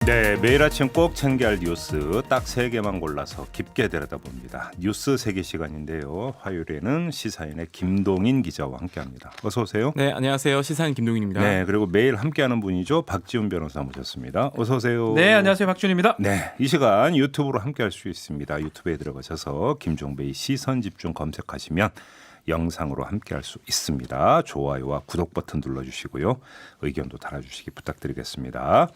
네, 매일 아침 꼭 챙겨야 할 뉴스 딱 3개만 골라서 깊게 들여다봅니다. 뉴스 세계 시간인데요. 화요일에는 시사인의 김동인 기자와 함께합니다. 어서 오세요. 네, 안녕하세요. 시사인 김동인입니다. 네, 그리고 매일 함께하는 분이죠. 박지훈 변호사 모셨습니다. 어서 오세요. 네, 안녕하세요. 박준입니다. 네, 이 시간 유튜브로 함께할 수 있습니다. 유튜브에 들어가셔서 김종배의 시선집중 검색하시면 영상으로 함께할 수 있습니다. 좋아요와 구독 버튼 눌러주시고요. 의견도 달아주시기 부탁드리겠습니다.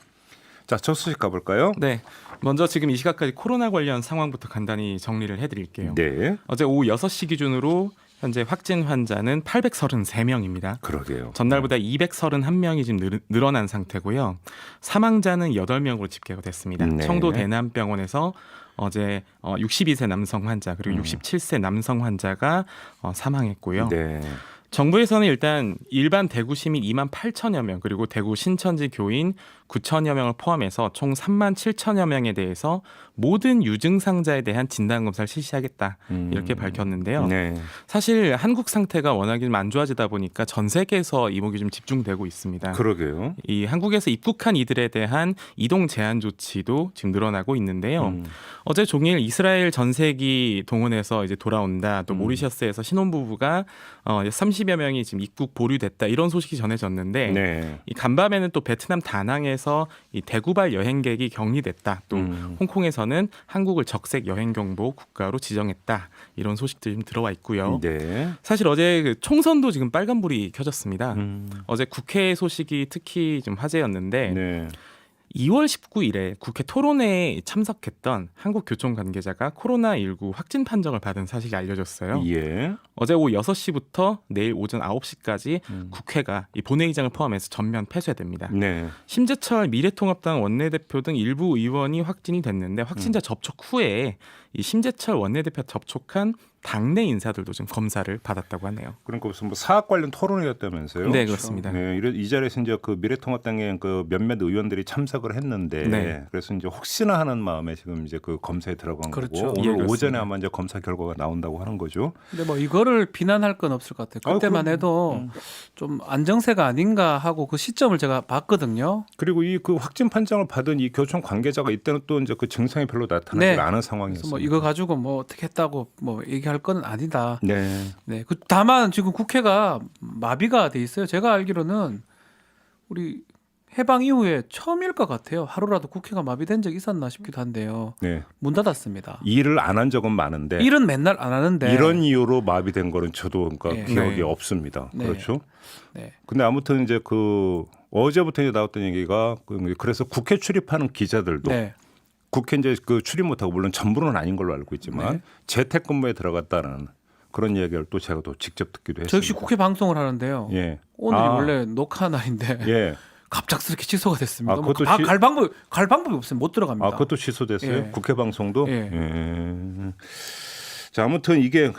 자, 첫 소식 가볼까요? 네, 먼저 지금 이 시각까지 코로나 관련 상황부터 간단히 정리를 해드릴게요. 네, 어제 오후 6시 기준으로 현재 확진 환자는 833명입니다. 그러게요. 전날보다 231명이 지금 늘어난 상태고요. 사망자는 8명으로 집계가 됐습니다. 네. 청도 대남병원에서 어제 62세 남성 환자 그리고 67세 남성 환자가 사망했고요. 네. 정부에서는 일단 일반 대구 시민 2만 8천여 명 그리고 대구 신천지 교인 9천여 명을 포함해서 총 3만 7천여 명에 대해서 모든 유증상자에 대한 진단검사를 실시하겠다 이렇게 밝혔는데요. 네. 사실 한국 상태가 워낙에 좀 안 좋아지다 보니까 전 세계에서 이목이 좀 집중되고 있습니다. 그러게요. 이 한국에서 입국한 이들에 대한 이동 제한 조치도 지금 늘어나고 있는데요. 어제 종일 이스라엘 전세기 동원해서 이제 돌아온다. 또 모리셔스에서 신혼부부가 30여 명이 지금 입국 보류됐다. 이런 소식이 전해졌는데 네. 이 간밤에는 또 베트남 다낭에서 이 대구발 여행객이 격리됐다. 또 홍콩에서는 한국을 적색 여행 경보 국가로 지정했다. 이런 소식들이 좀 들어와 있고요. 네. 사실 어제 그 총선도 지금 빨간불이 켜졌습니다. 어제 국회 소식이 특히 좀 화제였는데 네. 2월 19일에 국회 토론회에 참석했던 한국 교총 관계자가 코로나19 확진 판정을 받은 사실이 알려졌어요. 예. 어제 오후 6시부터 내일 오전 9시까지 국회가 이 본회의장을 포함해서 전면 폐쇄됩니다. 네. 심재철 미래통합당 원내대표 등 일부 의원이 확진이 됐는데 확진자 접촉 후에 이 심재철 원내대표 접촉한 당내 인사들도 좀 검사를 받았다고 하네요. 그러니까 무슨 뭐 사학 관련 토론회였다면서요? 네, 그렇습니다. 네, 이 자리에서 이제 그 미래통합당의 그 몇몇 의원들이 참석을 했는데, 네. 그래서 이제 혹시나 하는 마음에 지금 이제 그 검사에 들어간 그렇죠. 거고 예, 오늘 그렇습니다. 오전에 아마 이제 검사 결과가 나온다고 하는 거죠. 근데 뭐 이거를 비난할 건 없을 것 같아요. 그때만 해도 좀 안정세가 아닌가 하고 그 시점을 제가 봤거든요. 그리고 이 그 확진 판정을 받은 이 교총 관계자가 이때는 또 이제 그 증상이 별로 나타나지 네. 않은 그래서 상황이었습니다. 뭐 이거 가지고 뭐 어떻게 했다고 뭐 얘기할 건 아니다. 네. 네. 다만 지금 국회가 마비가 돼 있어요. 제가 알기로는 우리 해방 이후에 처음일 것 같아요. 하루라도 국회가 마비된 적 있었나 싶기도 한데요. 네. 문 닫았습니다. 일을 안 한 적은 많은데 일은 맨날 안 하는데 이런 이유로 마비된 거는 저도 그러니까 네. 기억이 네. 없습니다. 네. 그렇죠? 네. 근데 아무튼 이제 그 어제부터 이제 나왔던 얘기가 그래서 국회 출입하는 기자들도 네. 국회 이제 그 출입 못하고 물론 전부는 아닌 걸로 알고 있지만 네. 재택근무에 들어갔다는 그런 얘기를 또 제가 또 직접 듣기도 저 했습니다. 역시 국회 방송을 하는데요. 예. 오늘이 아, 원래 녹화 날인데 예. 갑작스럽게 취소가 됐습니다. 아, 그것도 뭐 갈 방법이 없으면 못 들어갑니다. 아, 그것도 취소됐어요? 예. 국회 방송도? 예. 자, 아무튼 이게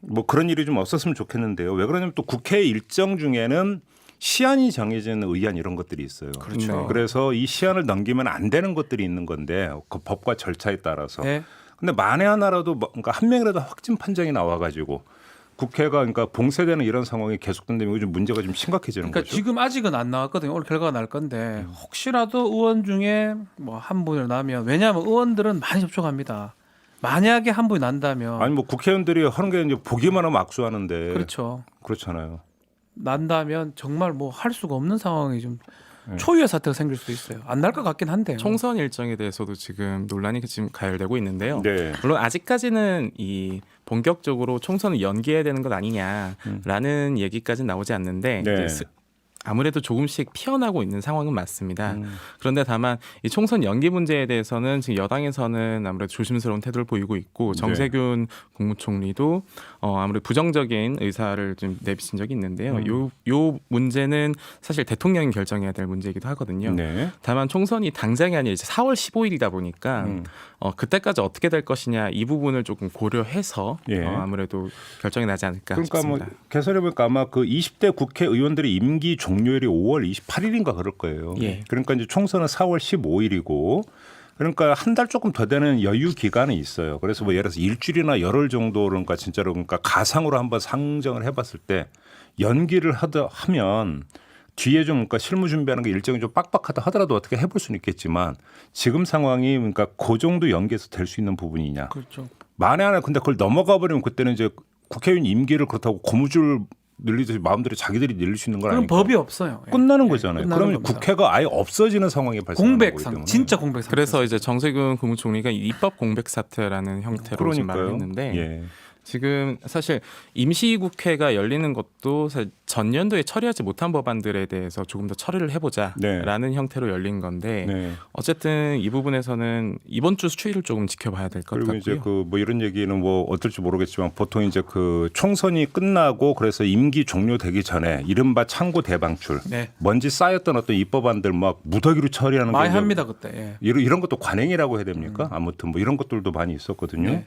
뭐 그런 일이 좀 없었으면 좋겠는데요. 왜 그러냐면 또 국회 일정 중에는 시한이 정해진 의안 이런 것들이 있어요. 그렇죠. 네. 그래서 이 시한을 넘기면 안 되는 것들이 있는 건데 그 법과 절차에 따라서. 네. 근데 만에 하나라도 그러니까 한 명이라도 확진 판정이 나와가지고 국회가 그러니까 봉쇄되는 이런 상황이 계속된다면 좀 문제가 좀 심각해지는 그러니까 거죠. 지금 아직은 안 나왔거든요. 오늘 결과가 날 건데 혹시라도 의원 중에 뭐 한 분을 나면 왜냐하면 의원들은 많이 접촉합니다. 만약에 한 분이 난다면 아니 뭐 국회의원들이 하는 게 이제 보기만 하면 악수하는데 그렇죠. 그렇잖아요. 난다면 정말 뭐 할 수가 없는 상황이 좀 네. 초유의 사태가 생길 수도 있어요. 안 날 것 같긴 한데요. 총선 일정에 대해서도 지금 논란이 지금 가열되고 있는데요. 네. 물론 아직까지는 이 본격적으로 총선을 연기해야 되는 것 아니냐라는 얘기까지는 나오지 않는데 네. 이제 아무래도 조금씩 피어나고 있는 상황은 맞습니다. 그런데 다만 이 총선 연기 문제에 대해서는 지금 여당에서는 아무래도 조심스러운 태도를 보이고 있고 정세균 국무총리도 아무래도 부정적인 의사를 좀 내비친 적이 있는데요. 요 문제는 사실 대통령이 결정해야 될 문제이기도 하거든요. 네. 다만 총선이 당장이 아니라 이제 4월 15일이다 보니까 그때까지 어떻게 될 것이냐 이 부분을 조금 고려해서 예. 아무래도 결정이 나지 않을까 그러니까 싶습니다. 뭐 개설해 보니까 아마 그 20대 국회의원들의 임기 종료일이 5월 28일인가 그럴 거예요. 예. 그러니까 이제 총선은 4월 15일이고 그러니까 한 달 조금 더 되는 여유 기간이 있어요. 그래서 뭐 예를 들어서 일주일이나 열흘 정도 그러니까 진짜로 그러니까 가상으로 한번 상정을 해봤을 때 연기를 하면 뒤에 좀 그러니까 실무 준비하는 게 일정이 좀 빡빡하다 하더라도 어떻게 해볼 수는 있겠지만 지금 상황이 그러니까 그 정도 연계해서 될 수 있는 부분이냐. 그렇죠. 만에 하나 근데 그걸 넘어가 버리면 그때는 이제 국회의원 임기를 그렇다고 고무줄 늘리듯이 마음대로 자기들이 늘릴 수 있는 건 그럼 아니고 법이 없어요. 예. 끝나는 예, 거잖아요. 끝나는 그러면 겁니다. 국회가 아예 없어지는 상황이 발생하는 거기 공백상 때문에. 진짜 공백상. 그래서 이제 정세균 국무총리가 입법 공백 사태라는 형태로 지금 말을 그러니까요. 했는데 예. 지금 사실 임시국회가 열리는 것도 사실 전년도에 처리하지 못한 법안들에 대해서 조금 더 처리를 해보자라는 형태로 열린 건데 네. 어쨌든 이 부분에서는 이번 주 추이를 조금 지켜봐야 될 것 그리고 같고요. 이제 그 뭐 이런 얘기는 뭐 어떨지 모르겠지만 보통 이제 그 총선이 끝나고 그래서 임기 종료되기 전에 이른바 창고 대방출 네. 먼지 쌓였던 어떤 입법안들 막 무더기로 처리하는 많이 게 합니다 그때. 예. 이런 것도 관행이라고 해야 됩니까? 아무튼 뭐 이런 것들도 많이 있었거든요. 네.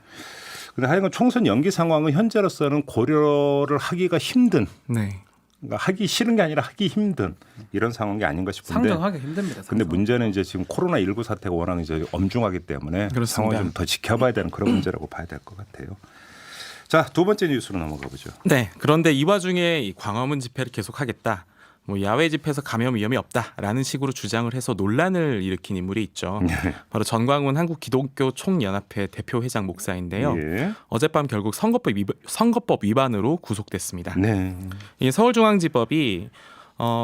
근데 하여간 총선 연기 상황은 현재로서는 고려를 하기가 힘든, 네. 그러니까 하기 싫은 게 아니라 하기 힘든 이런 상황이 아닌가 싶은데. 상정하기 힘듭니다. 근데 상정. 문제는 이제 지금 코로나19 사태가 워낙 이제 엄중하기 때문에 그렇습니다. 상황을 좀 더 지켜봐야 되는 그런 문제라고 봐야 될 것 같아요. 자, 두 번째 뉴스로 넘어가 보죠. 네. 그런데 이 와중에 이 광화문 집회를 계속하겠다. 뭐 야외 집회에서 감염 위험이 없다라는 식으로 주장을 해서 논란을 일으킨 인물이 있죠. 바로 전광훈 한국기독교 총연합회 대표 회장 목사인데요. 예. 어젯밤 결국 선거법 위반으로 구속됐습니다. 네. 이 서울중앙지법이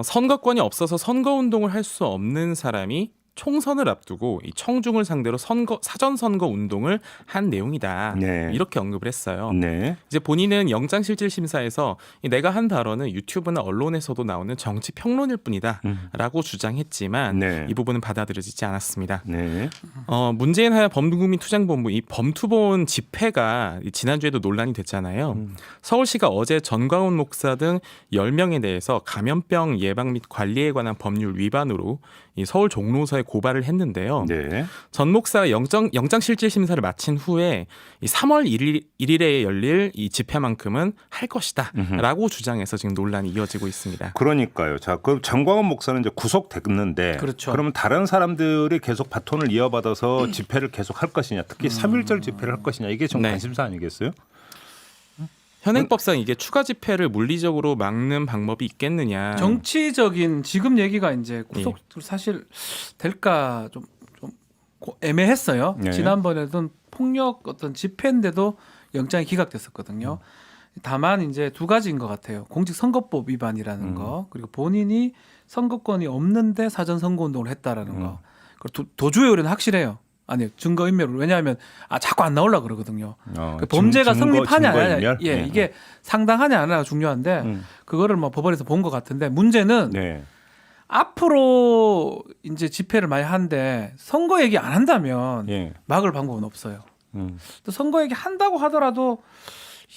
선거권이 없어서 선거운동을 할 수 없는 사람이 총선을 앞두고 이 청중을 상대로 사전 선거 운동을 한 내용이다. 네. 이렇게 언급을 했어요. 네. 이제 본인은 영장실질심사에서 내가 한 발언은 유튜브나 언론에서도 나오는 정치 평론일 뿐이다라고 주장했지만 네. 이 부분은 받아들여지지 않았습니다. 네. 문재인 하야 범국민투쟁본부 이 범투본 집회가 지난주에도 논란이 됐잖아요. 서울시가 어제 전광훈 목사 등 10명에 대해서 감염병 예방 및 관리에 관한 법률 위반으로 이 서울 종로서에 고발을 했는데요. 네. 전 목사가 영장실질심사를 마친 후에 이 3월 1일에 열릴 이 집회만큼은 할 것이다라고 주장해서 지금 논란이 이어지고 있습니다. 그러니까요. 자, 그럼 정광훈 목사는 이제 구속됐는데 그렇죠. 그러면 다른 사람들이 계속 바톤을 이어받아서 집회를 계속 할 것이냐, 특히 3.1절 집회를 할 것이냐 이게 좀 네. 관심사 아니겠어요? 현행법상 이게 추가 집회를 물리적으로 막는 방법이 있겠느냐. 정치적인 지금 얘기가 이제 구속 사실 될까 좀 애매했어요. 네. 지난번에도 폭력 어떤 집회인데도 영장이 기각됐었거든요. 다만 이제 두 가지인 것 같아요. 공직선거법 위반이라는 거 그리고 본인이 선거권이 없는데 사전 선거운동을 했다라는 거. 그리고 도주의 우려는 확실해요. 아니 증거인멸을 왜냐하면 자꾸 안 나오려 그러거든요. 그 범죄가 성립하냐 안 하냐 네. 이게 상당하냐 안 하냐 중요한데 그거를 뭐 법원에서 본 것 같은데 문제는 네. 앞으로 이제 집회를 많이 하는데 선거 얘기 안 한다면 예. 막을 방법은 없어요. 또 선거 얘기 한다고 하더라도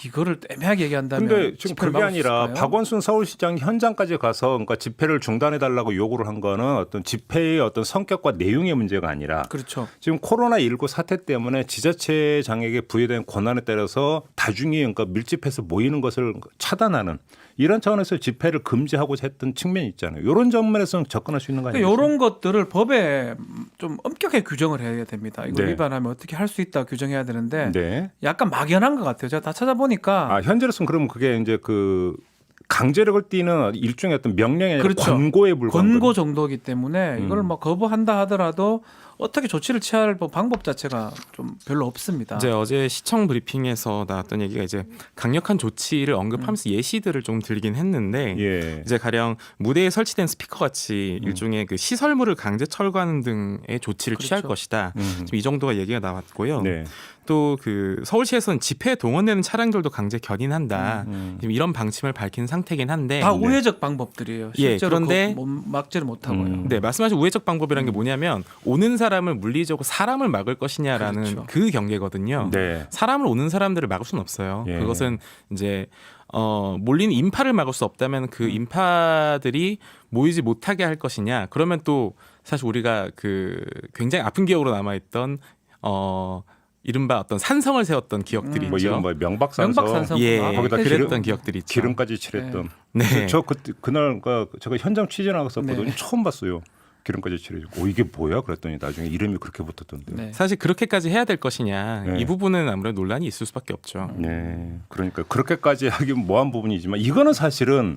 이거를 애매하게 얘기한다면 근데 지금 집회를 그게 막을 수 아니라 있을까요? 박원순 서울시장 현장까지 가서 그러니까 집회를 중단해 달라고 요구를 한 거는 어떤 집회의 어떤 성격과 내용의 문제가 아니라 그렇죠. 지금 코로나19 사태 때문에 지자체장에게 부여된 권한에 따라서 다중이 그러니까 밀집해서 모이는 것을 차단하는 이런 차원에서 집회를 금지하고자 했던 측면이 있잖아요. 이런 점면에서는 접근할 수 있는 거 아니겠어요? 이런 것들을 법에 좀 엄격하게 규정을 해야 됩니다. 이거 네. 위반하면 어떻게 할 수 있다 규정해야 되는데 네. 약간 막연한 것 같아요. 제가 다 찾아보니까 현재로서는 그러면 그게 이제 그 강제력을 띠는 일종의 어떤 명령이 아니라 그렇죠. 권고에 불과한 권고 거죠. 정도이기 때문에 이걸 뭐 거부한다 하더라도 어떻게 조치를 취할 방법 자체가 좀 별로 없습니다. 이제 어제 시청 브리핑에서 나왔던 얘기가 이제 강력한 조치를 언급하면서 예시들을 좀 들긴 했는데 예. 이제 가령 무대에 설치된 스피커 같이 일종의 그 시설물을 강제 철거하는 등의 조치를 취할 그렇죠. 것이다. 지금 이 정도가 얘기가 나왔고요. 네. 또 그 서울시에서는 집회에 동원되는 차량들도 강제 견인한다. 지금 이런 방침을 밝힌 상태긴 한데 다 우회적 방법들이에요. 예, 실제로 그런데 막지를 못하고요. 네, 말씀하신 우회적 방법이라는 게 뭐냐면 오는 사람을 물리적으로 사람을 막을 것이냐라는 그렇죠. 그 경계거든요. 네. 사람을 오는 사람들을 막을 수는 없어요. 예. 그것은 이제 몰리는 인파를 막을 수 없다면 그 인파들이 모이지 못하게 할 것이냐. 그러면 또 사실 우리가 그 굉장히 아픈 기억으로 남아있던 이른바 어떤 산성을 세웠던 기억들이 뭐 있죠. 이런 뭐 명박산성, 명박산성. 예, 거기다 그랬던 기억들이 있죠. 기름까지 칠했던. 네. 저 그날 제가 현장 취재 나갔었거든요. 네. 처음 봤어요. 기름까지 칠해주고 이게 뭐야? 그랬더니 나중에 이름이 그렇게 붙었던데. 네. 사실 그렇게까지 해야 될 것이냐 네. 이 부분은 아무래도 논란이 있을 수밖에 없죠. 네, 그러니까 그렇게까지 하긴 뭐한 부분이지만 이거는 사실은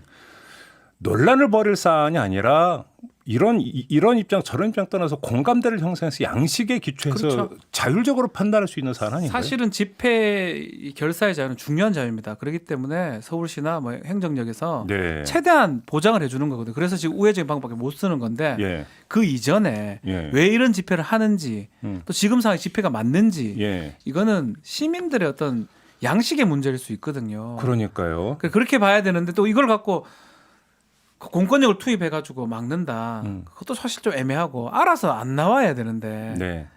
논란을 벌일 사안이 아니라 이런 입장 저런 입장 떠나서 공감대를 형성해서 양식에 기초해서 그렇죠. 자율적으로 판단할 수 있는 사안 아닌가요? 사실은 집회 결사의 자유는 중요한 자유입니다. 그렇기 때문에 서울시나 뭐 행정력에서 네. 최대한 보장을 해주는 거거든요. 그래서 지금 우회적인 방법밖에 못 쓰는 건데 예. 그 이전에 예. 왜 이런 집회를 하는지 또 지금 상황의 집회가 맞는지 예. 이거는 시민들의 어떤 양식의 문제일 수 있거든요. 그러니까요. 그렇게 봐야 되는데 또 이걸 갖고 공권력을 투입해가지고 막는다. 그것도 사실 좀 애매하고 알아서 안 나와야 되는데 네.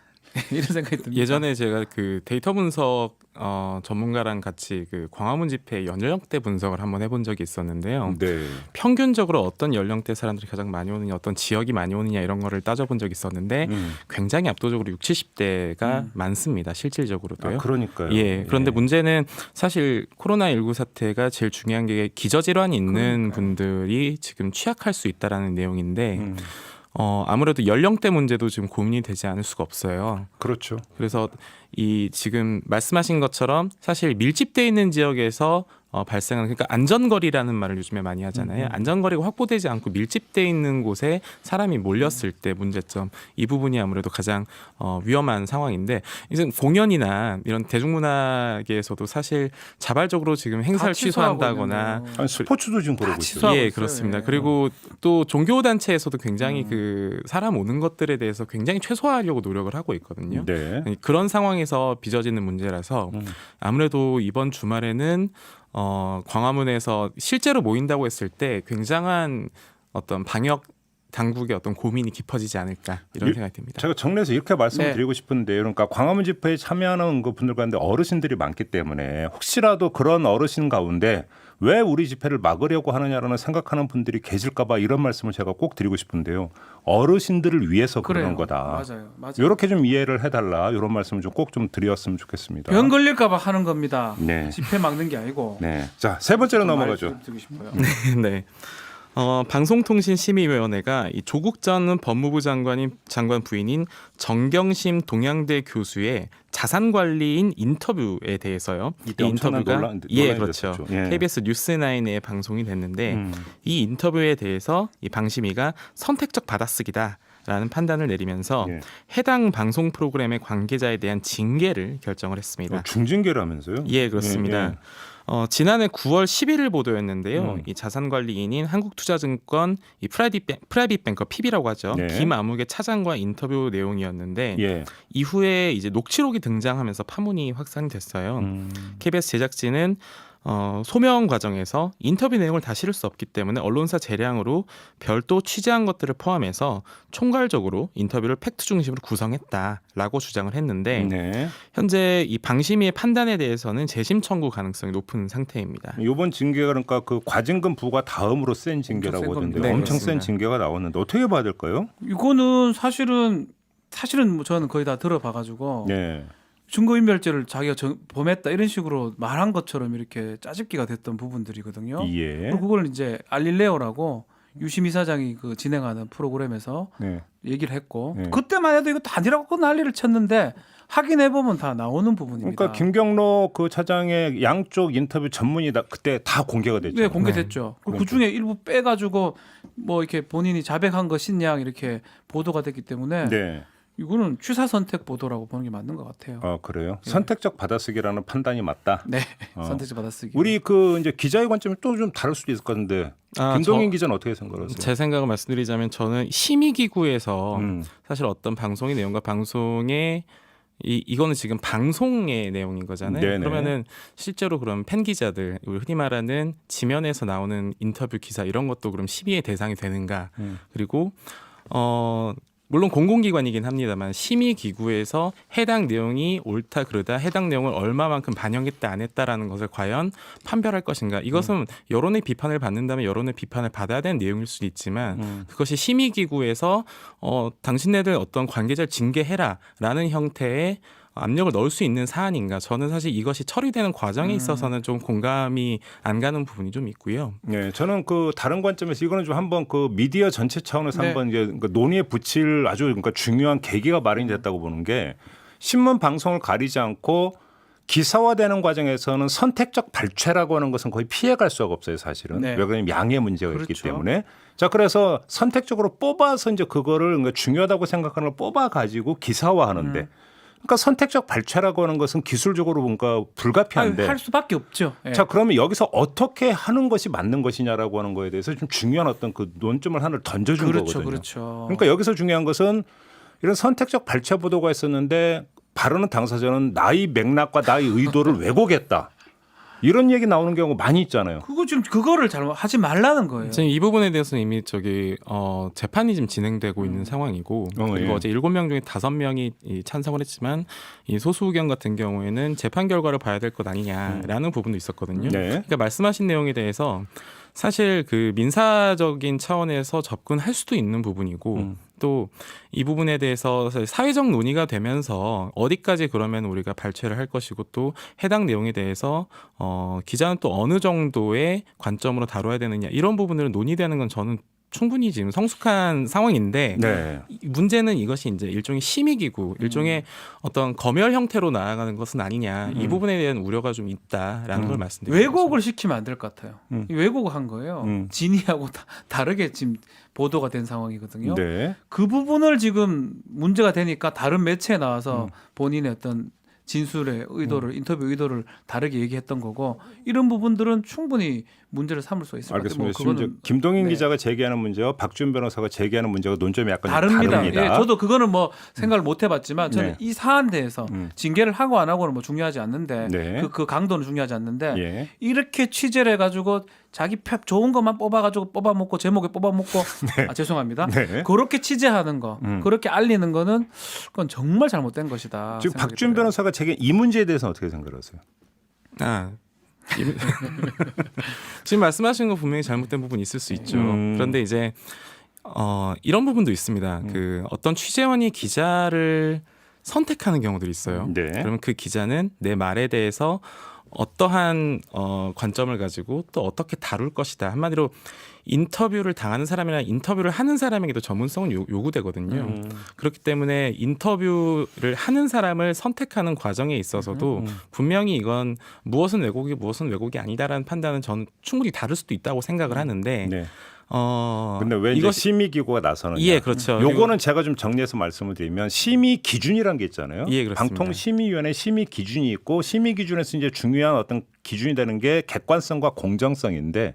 이런 생각이 듭니다. 예전에 제가 그 데이터 분석 전문가랑 같이 그 광화문 집회 연령대 분석을 한번 해본 적이 있었는데요. 네. 평균적으로 어떤 연령대 사람들이 가장 많이 오느냐, 어떤 지역이 많이 오느냐 이런 거를 따져본 적이 있었는데 굉장히 압도적으로 60, 70대가 많습니다. 실질적으로도요. 아, 그러니까요. 예. 그런데 문제는 사실 코로나19 사태가 제일 중요한 게 기저질환이 있는 분들이 지금 취약할 수 있다라는 내용인데 아무래도 연령대 문제도 지금 고민이 되지 않을 수가 없어요. 그렇죠. 그래서 이 지금 말씀하신 것처럼 사실 밀집돼 있는 지역에서 발생하는 그러니까 안전거리라는 말을 요즘에 많이 하잖아요. 안전거리가 확보되지 않고 밀집돼 있는 곳에 사람이 몰렸을 때 문제점 이 부분이 아무래도 가장 위험한 상황인데 이제 공연이나 이런 대중문화계에서도 사실 자발적으로 지금 행사를 취소한다거나 아니, 스포츠도 지금 그러고 있어요. 취소하고 예, 있어요. 그렇습니다. 예. 그리고 또 종교 단체에서도 굉장히 그 사람 오는 것들에 대해서 굉장히 최소화하려고 노력을 하고 있거든요. 네. 그런 상황에서 빚어지는 문제라서 아무래도 이번 주말에는 광화문에서 실제로 모인다고 했을 때 굉장한 어떤 방역 당국의 어떤 고민이 깊어지지 않을까 이런 생각이 듭니다. 제가 정리해서 이렇게 말씀을 네. 드리고 싶은데 그러니까 광화문 집회에 참여하는 그 분들 가운데 어르신들이 많기 때문에 혹시라도 그런 어르신 가운데 왜 우리 집회를 막으려고 하느냐라는 생각하는 분들이 계실까 봐 이런 말씀을 제가 꼭 드리고 싶은데요. 어르신들을 위해서 그러는 그래요. 거다. 맞아요. 이렇게 좀 이해를 해달라. 이런 말씀을 좀 꼭 좀 드렸으면 좋겠습니다. 병 걸릴까봐 하는 겁니다. 네. 집회 막는 게 아니고. 네. 자, 세 번째로 넘어가죠. 말씀드리고 싶어요. 네. 방송통신심의위원회가 이 조국 전 법무부 장관 부인인 정경심 동양대 교수의 자산관리인 인터뷰에 대해서요. 이때 이 엄청난 인터뷰가 논란이 그렇죠. 됐었죠. 예. KBS 뉴스9에 방송이 됐는데 이 인터뷰에 대해서 이 방심위가 선택적 받아쓰기다. 라는 판단을 내리면서 예. 해당 방송 프로그램의 관계자에 대한 징계를 결정을 했습니다. 중징계라면서요? 예, 그렇습니다. 예, 예. 지난해 9월 11일 보도였는데요. 이 자산관리인인 한국투자증권 이 프라이빗 뱅커 PB라고 하죠. 네. 김아무개 차장과 인터뷰 내용이었는데 예. 이후에 이제 녹취록이 등장하면서 파문이 확산이 됐어요. KBS 제작진은 소명 과정에서 인터뷰 내용을 다 실을 수 없기 때문에 언론사 재량으로 별도 취재한 것들을 포함해서 총괄적으로 인터뷰를 팩트 중심으로 구성했다라고 주장을 했는데 네. 현재 이 방심위의 판단에 대해서는 재심 청구 가능성이 높은 상태입니다. 이번 징계가 그러니까 그 과징금 부과 다음으로 센 징계라고 엄청 센 하던데 겁니다. 엄청 네, 센 그렇습니다. 징계가 나왔는데 어떻게 봐야 될까요? 이거는 사실은 뭐 저는 거의 다 들어봐가지고 네. 증거인멸죄를 자기가 범했다 이런 식으로 말한 것처럼 이렇게 짜집기가 됐던 부분들이거든요. 예. 그리고 그걸 이제 알릴레오라고 유심 이사장이 그 진행하는 프로그램에서 네. 얘기를 했고 네. 그때만 해도 이거 다 아니라고 난리를 쳤는데 확인해 보면 다 나오는 부분입니다. 그러니까 김경로 그 차장의 양쪽 인터뷰 전문이 그때 다 공개가 됐죠. 네, 공개됐죠. 그리고 그 중에 일부 빼가지고 뭐 이렇게 본인이 자백한 것이냐 이렇게 보도가 됐기 때문에 네. 이거는 취사 선택 보도라고 보는 게 맞는 것 같아요. 그래요. 선택적 받아쓰기라는 판단이 맞다. 네, 선택적 받아쓰기. 우리 그 이제 기자의 관점이 또 좀 다를 수도 있을 것 같은데 김동인 기자는 어떻게 생각하세요? 제 생각을 말씀드리자면 저는 심의기구에서 사실 어떤 방송의 내용과 방송의 이거는 지금 방송의 내용인 거잖아요. 네네. 그러면은 실제로 그럼 팬 기자들, 우리 흔히 말하는 지면에서 나오는 인터뷰 기사 이런 것도 그럼 심의의 대상이 되는가? 그리고 물론 공공기관이긴 합니다만 심의기구에서 해당 내용이 옳다 그르다 해당 내용을 얼마만큼 반영했다 안 했다라는 것을 과연 판별할 것인가. 이것은 여론의 비판을 받는다면 여론의 비판을 받아야 되는 내용일 수도 있지만 그것이 심의기구에서 당신네들 어떤 관계자를 징계해라라는 형태의 압력을 넣을 수 있는 사안인가. 저는 사실 이것이 처리되는 과정에 있어서는 좀 공감이 안 가는 부분이 좀 있고요. 네, 저는 그 다른 관점에서 이거는 좀 한번 그 미디어 전체 차원에서 네. 한번 이제 그러니까 논의에 붙일 아주 그러니까 중요한 계기가 마련이 됐다고 보는 게 신문 방송을 가리지 않고 기사화되는 과정에서는 선택적 발췌라고 하는 것은 거의 피해갈 수가 없어요, 사실은. 네. 왜 그러냐면 양의 문제가 있기 그렇죠. 때문에. 자, 그래서 선택적으로 뽑아서 이제 그거를 그러니까 중요하다고 생각하는 걸 뽑아 가지고 기사화하는데. 그러니까 선택적 발췌라고 하는 것은 기술적으로 뭔가 불가피한데. 할 수밖에 없죠. 예. 자, 그러면 여기서 어떻게 하는 것이 맞는 것이냐라고 하는 거에 대해서 좀 중요한 어떤 그 논점을 하나를 던져준 그렇죠, 거거든요. 그렇죠. 그러니까 여기서 중요한 것은 이런 선택적 발췌 보도가 있었는데 바르는 당사자는 나의 맥락과 나의 의도를 왜곡했다. 이런 얘기 나오는 경우가 많이 있잖아요. 그거 지금 그거를 잘못 하지 말라는 거예요. 지금 이 부분에 대해서는 이미 재판이 지금 진행되고 있는 상황이고 그리고 예. 어제 7명 중에 5명이 찬성을 했지만 이 소수 의견 같은 경우에는 재판 결과를 봐야 될 것 아니냐라는 부분도 있었거든요. 네. 그러니까 말씀하신 내용에 대해서 사실 그 민사적인 차원에서 접근할 수도 있는 부분이고 또 이 부분에 대해서 사회적 논의가 되면서 어디까지 그러면 우리가 발췌를 할 것이고 또 해당 내용에 대해서 기자는 또 어느 정도의 관점으로 다뤄야 되느냐 이런 부분들은 논의되는 건 저는 충분히 지금 성숙한 상황인데 네. 문제는 이것이 이제 일종의 심의기구, 일종의 어떤 검열 형태로 나아가는 것은 아니냐 이 부분에 대한 우려가 좀 있다라는 걸 말씀드립니다. 왜곡을 시키면 안 될 것 같아요. 이 왜곡을 한 거예요. 진위하고 다르게 지금 보도가 된 상황이거든요. 네. 그 부분을 지금 문제가 되니까 다른 매체에 나와서 본인의 어떤 진술의 의도를 인터뷰 의도를 다르게 얘기했던 거고 이런 부분들은 충분히 문제를 삼을 수 있을 것 같아요. 알겠습니다. 뭐 지금 이제 김동인 네. 기자가 제기하는 문제와 박지훈 변호사가 제기하는 문제가 논점이 약간 다릅니다. 다릅니다. 예, 저도 그거는 뭐 생각을 못 해봤지만 저는 네. 이 사안에 대해서 징계를 하고 안 하고는 뭐 중요하지 않는데 네. 그 강도는 중요하지 않는데 예. 이렇게 취재를 해가지고 자기 표 좋은 것만 뽑아가지고 뽑아먹고 제목에 뽑아먹고 아, 죄송합니다. 네. 그렇게 취재하는 거, 그렇게 알리는 거는 그건 정말 잘못된 것이다. 지금 생각이 박지훈 들어요. 변호사가 제기 이 문제에 대해서는 어떻게 생각하세요? 지금 말씀하신 거 분명히 잘못된 부분이 있을 수 있죠. 그런데 이제 이런 부분도 있습니다. 그 어떤 취재원이 기자를 선택하는 경우들이 있어요. 네. 그러면 그 기자는 내 말에 대해서 어떠한 관점을 가지고 또 어떻게 다룰 것이다. 한마디로 인터뷰를 당하는 사람이나 인터뷰를 하는 사람에게도 전문성은 요구되거든요. 그렇기 때문에 인터뷰를 하는 사람을 선택하는 과정에 있어서도 분명히 이건 무엇은 왜곡이 아니다라는 판단은 저는 충분히 다를 수도 있다고 생각을 하는데 네. 근데 왜 이제 심의 기구가 나서느냐? 예, 그렇죠. 요거는 제가 좀 정리해서 말씀을 드리면 심의 기준이라는 게 있잖아요. 예, 그렇습니다. 방통심의위원회 심의 기준이 있고 심의 기준에서 이제 중요한 어떤 기준이 되는 게 객관성과 공정성인데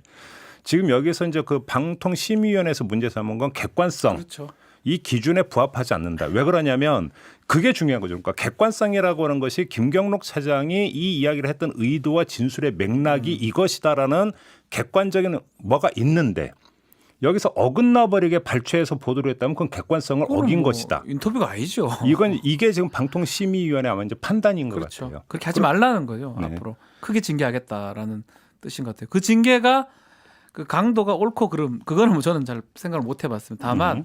지금 여기서 이제 그 방통심의위원회에서 문제 삼은 건 객관성. 그렇죠. 이 기준에 부합하지 않는다. 왜 그러냐면 그게 중요한 거죠. 그러니까 객관성이라고 하는 것이 김경록 차장이 이 이야기를 했던 의도와 진술의 맥락이 이것이다라는 객관적인 뭐가 있는데 여기서 어긋나 버리게 발췌해서 보도를 했다면 그건 객관성을 어긴 뭐 것이다. 인터뷰가 아니죠. 이게 지금 방통심의위원회 아마 이제 판단인 것 그렇죠. 같아요. 그렇게 하지 말라는 거죠. 네. 앞으로 크게 징계하겠다라는 뜻인 것 같아요. 그 징계가 그 강도가 옳고 그름 그거는 뭐 저는 잘 생각을 못 해봤습니다. 다만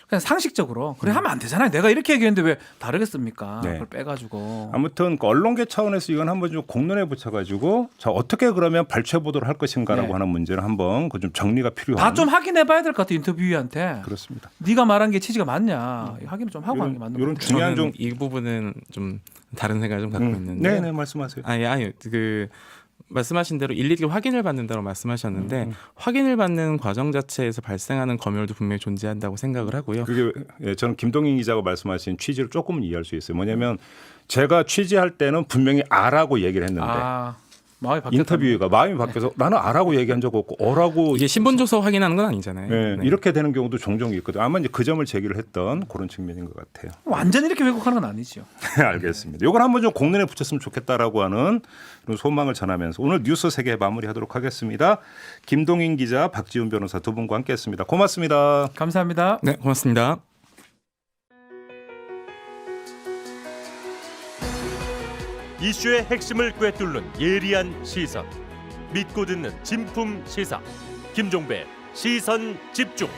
그냥 상식적으로 그래 하면 안 되잖아요. 내가 이렇게 얘기했는데 왜 다르겠습니까? 네. 그걸 빼가지고 아무튼 그 언론계 차원에서 이건 한번 좀 공론에 붙여가지고 자 어떻게 그러면 발췌 보도를 할 것인가라고 네. 하는 문제를 한번 그 좀 정리가 필요한. 다 좀 확인해봐야 될 것 같아요. 인터뷰위한테 그렇습니다. 네가 말한 게 취지가 맞냐 확인을 좀 하고 하는 게 맞는 것 이런 같아요. 중요한 저는 이 부분은 좀 다른 생각을 좀 갖고 있는데 네네 말씀하세요. 아니 그 말씀하신 대로 일일이 확인을 받는다고 말씀하셨는데 확인을 받는 과정 자체에서 발생하는 검열도 분명히 존재한다고 생각을 하고요. 그게 예, 저는 김동인 기자가 말씀하신 취지를 조금은 이해할 수 있어요. 뭐냐면 제가 취재할 때는 분명히 아라고 얘기를 했는데 마음이 바뀌었다. 인터뷰가 마음이 바뀌어서 나는 아라고 얘기한 적 없고 어라고 이게 신분조서 확인하는 건 아니잖아요. 예, 네. 이렇게 되는 경우도 종종 있거든요. 아마 이제 그 점을 제기를 했던 그런 측면인 것 같아요. 완전 이렇게 왜곡하는 건 아니죠. 알겠습니다. 이걸 한번 좀 공론에 붙였으면 좋겠다라고 하는 그런 소망을 전하면서 오늘 뉴스 세계 마무리하도록 하겠습니다. 김동인 기자, 박지훈 변호사 두 분과 함께했습니다. 고맙습니다. 감사합니다. 네, 고맙습니다. 이슈의 핵심을 꿰뚫는 예리한 시선, 믿고 듣는 진품 시사 김종배 시선 집중.